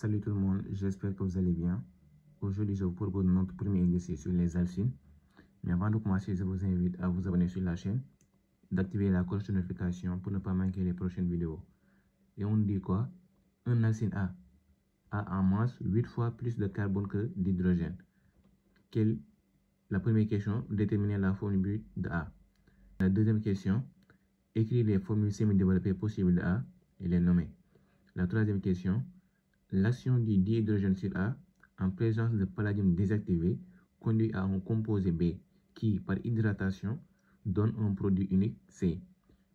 Salut tout le monde, j'espère que vous allez bien. Aujourd'hui, je vous propose notre premier exercice sur les alcynes. Mais avant de commencer, je vous invite à vous abonner sur la chaîne, d'activer la cloche de notification pour ne pas manquer les prochaines vidéos. Et on dit quoi? Un alcyne a en masse 8 fois plus de carbone que d'hydrogène. La première question, déterminer la formule brute de A. La deuxième question, écrire les formules semi-développées possibles de A et les nommer. La troisième question, l'action du dihydrogène sur A en présence de palladium désactivé conduit à un composé B qui, par hydratation, donne un produit unique C.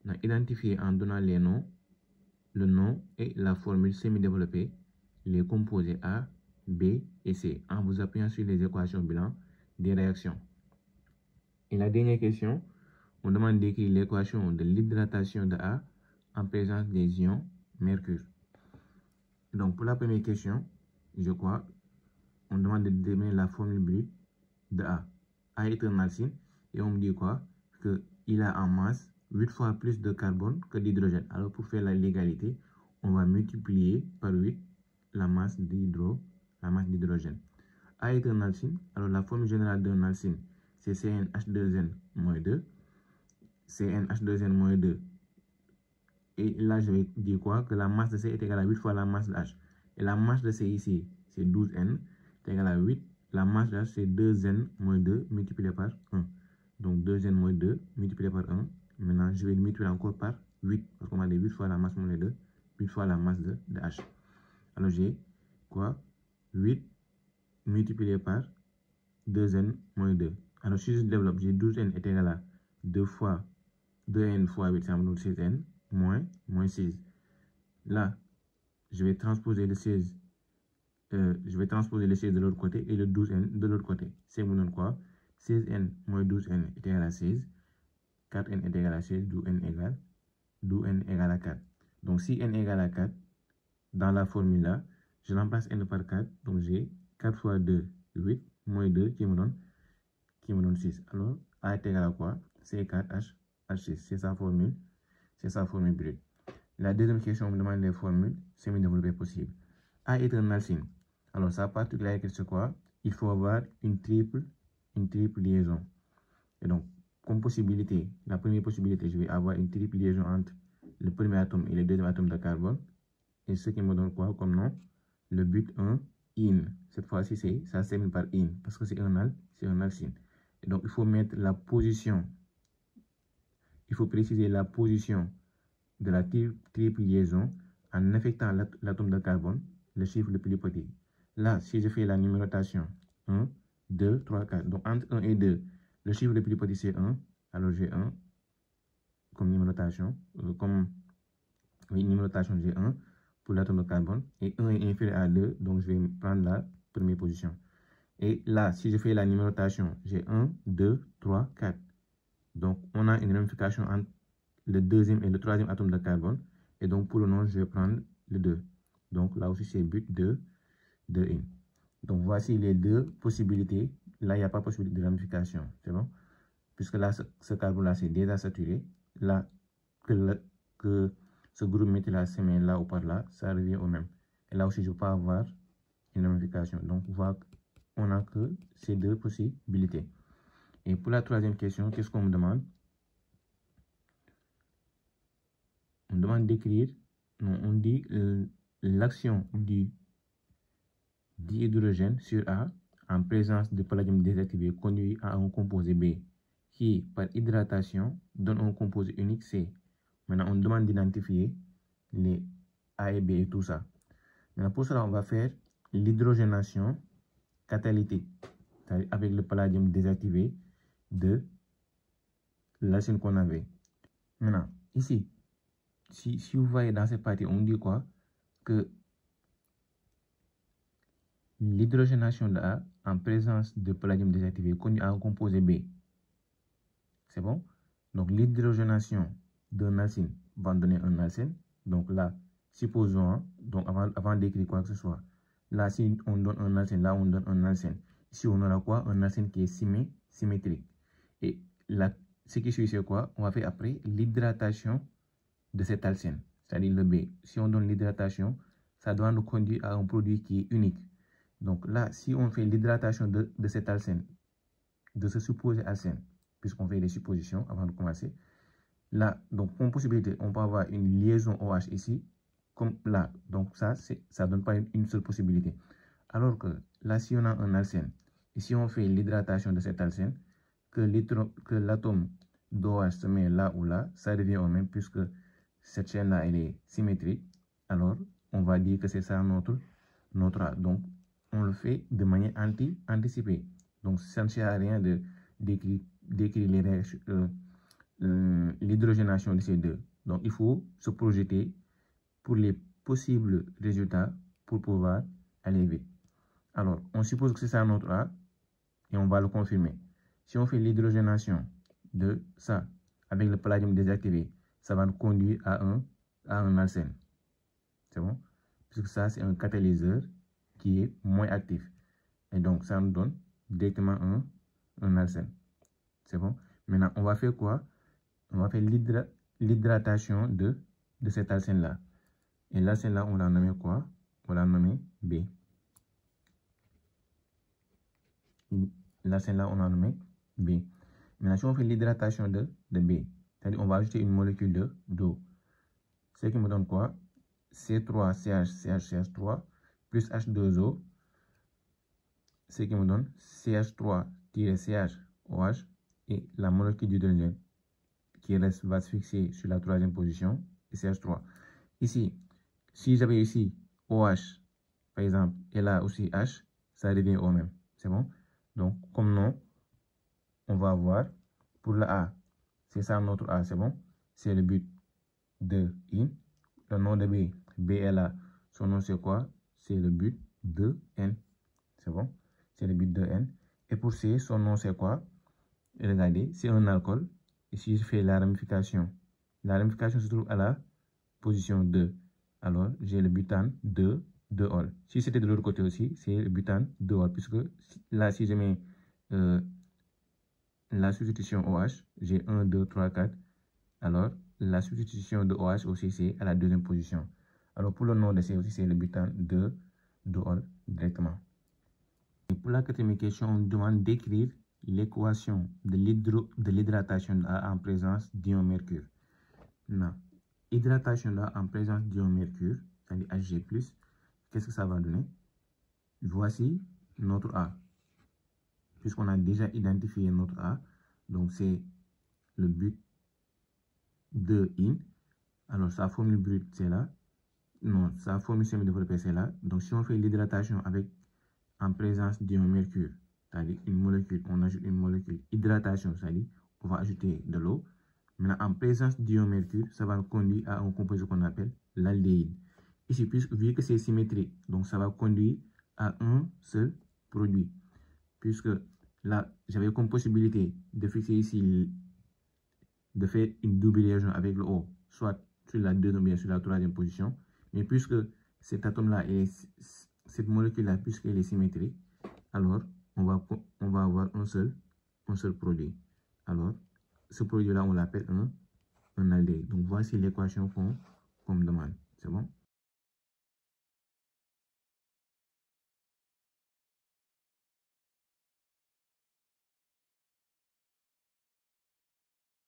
On a identifié en donnant les noms, le nom et la formule semi-développée, les composés A, B et C en vous appuyant sur les équations bilan des réactions. Et la dernière question, on demande d'écrire l'équation de l'hydratation de A en présence des ions mercure. Donc, pour la première question, je crois, on demande de déterminer la formule brute de A. A est un alcyne et on me dit quoi? Qu'il a en masse 8 fois plus de carbone que d'hydrogène. Alors, pour faire l'égalité, on va multiplier par 8 la masse d'hydrogène. A est un alcyne. Alors, la formule générale d'un alcyne, c'est CnH2n-2. CnH2n-2. Et là, je vais dire quoi? Que la masse de C est égale à 8 fois la masse de H. Et la masse de C ici, c'est 12N, c'est égal à 8. La masse de H, c'est 2N-2 multiplié par 1. Donc 2N-2 multiplié par 1. Maintenant, je vais le multiplier encore par 8. Parce qu'on va dire 8 fois la masse moins 2, 8 fois la masse de H. Alors j'ai quoi? 8 multiplié par 2N-2. Alors si je développe, j'ai 12N est égal à 2 fois 2N fois 8, ça me donne 6N. Moins 6. Là, je vais transposer le 16. Je vais transposer le 16 de l'autre côté et le 12N de l'autre côté. C'est me donne quoi? 16N moins 12N est égal à 16. 4N est égal à 16. D'où N égale à 4. Donc, si N égale à 4, dans la formule là, je remplace N par 4. Donc, j'ai 4 fois 2, 8, moins 2 qui me donne 6. Alors, A est égal à quoi? C4H6. C'est sa formule. C'est sa formule brute. La deuxième question, on me demande les formules semi-développées possibles. A est un alcyne. Alors, sa particularité, c'est quoi? Il faut avoir une triple liaison. Et donc, comme possibilité, la première possibilité, je vais avoir une triple liaison entre le premier atome et le deuxième atome de carbone. Et ce qui me donne quoi comme nom? Le but 1, in. Cette fois-ci, ça se termine par in, parce que c'est un alcyne. Et donc, il faut mettre la position. Il faut préciser la position de la triple liaison en affectant l'atome de carbone, le chiffre le plus petit. Là, si je fais la numérotation 1, 2, 3, 4, donc entre 1 et 2, le chiffre le plus petit c'est 1, alors j'ai 1 comme numérotation, numérotation j'ai 1 pour l'atome de carbone, et 1 est inférieur à 2, donc je vais prendre la première position. Et là, si je fais la numérotation, j'ai 1, 2, 3, 4. Donc, on a une ramification entre le deuxième et le troisième atome de carbone. Et donc, pour le nom, je vais prendre le 2. Donc, là aussi, c'est but 2 in. Donc, voici les deux possibilités. Là, il n'y a pas possibilité de ramification. C'est bon? Puisque là, ce carbone-là, c'est déjà saturé. Là, que ce groupe méthyl se met là ou par là, ça revient au même. Et là aussi, je peux avoir une ramification. Donc, on n'a que ces deux possibilités. Et pour la troisième question, qu'est-ce qu'on me demande? On demande d'écrire, on dit l'action du dihydrogène sur A en présence de palladium désactivé conduit à un composé B qui, par hydratation, donne un composé unique C. Maintenant, on demande d'identifier les A et B et tout ça. Maintenant, pour cela, on va faire l'hydrogénation catalytique, c'est-à-dire avec le palladium désactivé de l'acide qu'on avait. Maintenant, ici, si vous voyez dans cette partie, on dit quoi? Que l'hydrogénation de A en présence de palladium désactivé conduit à un composé B. C'est bon? Donc, l'hydrogénation d'un alcyne va donner un alcène. Donc là, supposons, donc avant d'écrire quoi que ce soit, là, si on donne un alcène, là, on donne un alcène. Ici, on aura quoi? Un alcène qui est symétrique. Et là, ce qui suit, c'est quoi? On va faire après l'hydratation de cet alcène, c'est-à-dire le B. Si on donne l'hydratation, ça doit nous conduire à un produit qui est unique. Donc là, si on fait l'hydratation de cet alcène, de ce supposé alcène, puisqu'on fait des suppositions avant de commencer, là, donc comme possibilité, on peut avoir une liaison OH ici, comme là. Donc ça ne donne pas une seule possibilité. Alors que là, si on a un alcène, et si on fait l'hydratation de cet alcène, que l'atome d'OH se met là ou là, ça devient au même, puisque cette chaîne-là, elle est symétrique. Alors, on va dire que c'est ça notre A. Donc, on le fait de manière anticipée. Donc, ça ne sert à rien d'écrire l'hydrogénation de ces deux. Donc, il faut se projeter pour les possibles résultats pour pouvoir aller vite. Alors, on suppose que c'est ça notre A et on va le confirmer. Si on fait l'hydrogénation de ça avec le palladium désactivé, ça va nous conduire à un alcène. C'est bon? Puisque ça, c'est un catalyseur qui est moins actif. Et donc, ça nous donne directement un alcène. C'est bon? Maintenant, on va faire quoi? On va faire l'hydratation de cet alcène-là. Et l'alcène-là, on l'a nommé quoi? On l'a nommé B. L'alcène-là, on l'a nommé B. Maintenant, si on fait l'hydratation de B, c'est-à-dire on va ajouter une molécule d'eau. Ce qui me donne quoi? C3CH3 plus H2O, ce qui me donne CH3-CHOH et la molécule d'hydrogène qui reste va se fixer sur la troisième position, et CH3. Ici, si j'avais ici OH, par exemple, et là aussi H, ça devient O même. C'est bon? Donc, comme nom, on va avoir pour la A, c'est ça notre A, c'est bon? C'est le but de I. Le nom de B, B est là. Son nom, c'est quoi? C'est le but de N. C'est bon? C'est le but de N. Et pour C, son nom, c'est quoi? Regardez, c'est un alcool. Ici, je fais la ramification. La ramification se trouve à la position 2. Alors, j'ai le butane 2-ol. Si c'était de l'autre côté aussi, c'est le butane 2-ol. Puisque là, si je mets la substitution OH, j'ai 1, 2, 3, 4. Alors, la substitution de OH aussi, c'est à la deuxième position. Alors, pour le nom de C aussi, c'est le butane 2-ol directement. Et pour la quatrième question, on demande d'écrire l'équation de l'hydratation en présence d'ion mercure. Non. Hydratation en présence d'ion mercure, c'est-à-dire Hg+, qu'est-ce que ça va donner? Voici notre A. Puisqu'on a déjà identifié notre A, donc c'est le but de in. Alors, sa formule brute, c'est là. Non, sa formule semi-développée, c'est là. Donc, si on fait l'hydratation en présence d'ion mercure, c'est-à-dire une molécule, on ajoute une molécule. Hydratation, c'est-à-dire on va ajouter de l'eau. Maintenant, en présence d'ion mercure, ça va nous conduire à un composé qu'on appelle l'aldéhyde. Ici, vu que c'est symétrique, donc ça va conduire à un seul produit. Puisque là, j'avais comme possibilité de fixer ici, de faire une double liaison avec le O, soit sur la deuxième ou bien sur la troisième position. Mais puisque cet atome-là, cette molécule-là, puisqu'elle est symétrique, alors on va avoir un seul produit. Alors, ce produit-là, on l'appelle un aldéhyde. Donc, voici l'équation qu'on me demande. C'est bon?